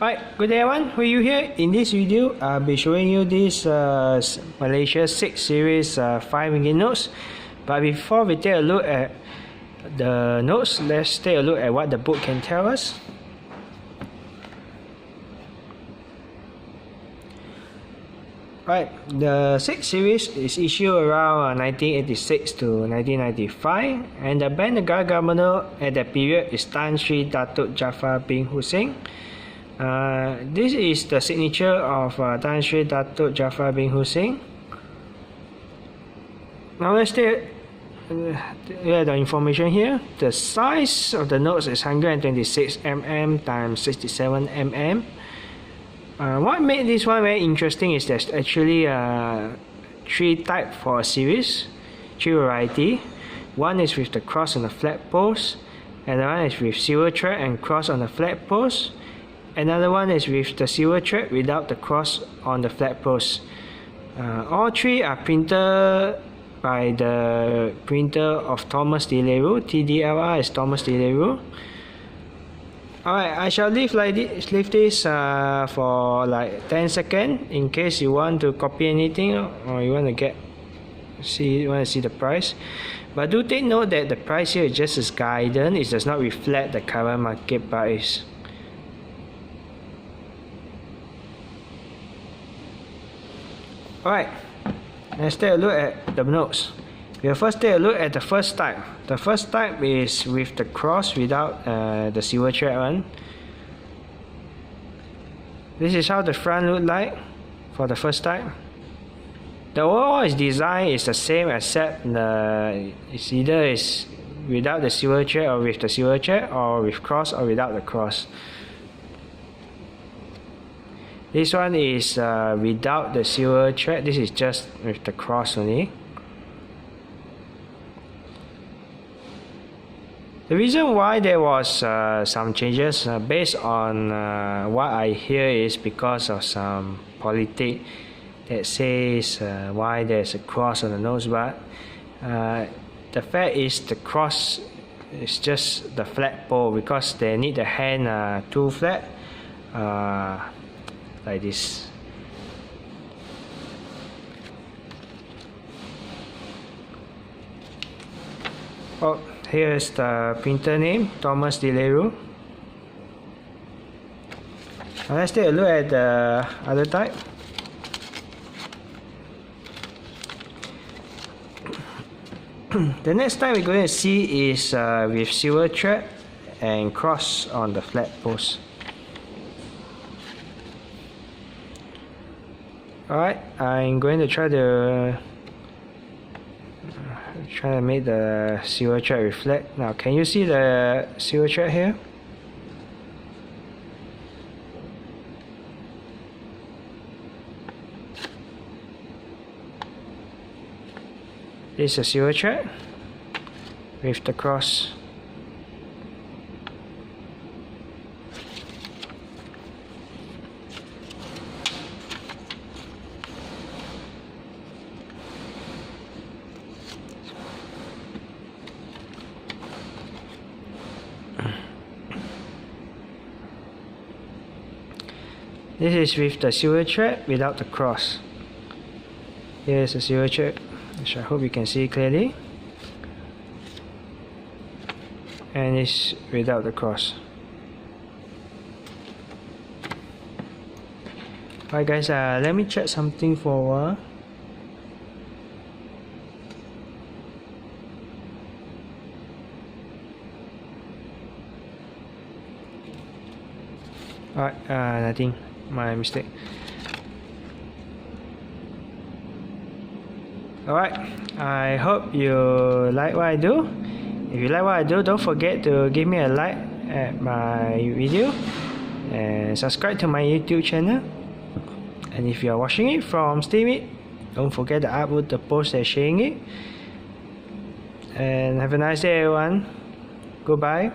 Alright, good day everyone, who are you here? In this video, I'll be showing you this Malaysia 6 Series 5 ringgit notes. But before we take a look at the notes, let's take a look at what the book can tell us. Right, the 6 series is issued around 1986 to 1995, and the bank negara governor at that period is Tan Sri Dato Jaffar bin Hussein. This is the signature of Tan Sri Dato Jaffar bin Hussein. Now let's take the information here. The size of the notes is 126 mm times 67 mm. What made this one very interesting is there's actually 3 types for a series, 3 variety. One is with the cross on the flat post, and one is with silver thread and cross on the flat post. Another one is with the silver thread without the cross on the flat post. All 3 are printed by the printer of Thomas Deleru. TDLR is Thomas Deleru. Alright, I shall leave this for like 10 seconds in case you want to copy anything or you want to see the price. But do take note that the price here is just as guidance. It does not reflect the current market price. Alright, let's take a look at the notes. We'll first take a look at the first type. The first type is with the cross without the silver thread one. This is how the front look like for the first type. The overall design is the same except it's either without the silver thread or with the silver thread, or with cross or without the cross. This one is without the silver thread. This is just with the cross only. The reason why there was some changes based on what I hear is because of some politics that says why there's a cross on the nose, but the fact is the cross is just the flat pole because they need the hand too flat, like this. Oh, here's the printer name, Thomas Deleru. Now let's take a look at the other type. The next type we're going to see is with silver thread and cross on the flat post. Alright, I'm going to try to make the silver thread reflect. Now, can you see the silver thread here? This is a silver thread with the cross. This is with the silver thread without the cross. Here's the silver thread, which I hope you can see clearly. And it's without the cross. Alright guys, let me check something for a while. Alright, nothing. My mistake. Alright, I hope you like what I do. If you like what I do, don't forget to give me a like at my video and subscribe to my YouTube channel. And if you are watching it from Steam, don't forget to upload the post and sharing it. And have a nice day everyone. Goodbye.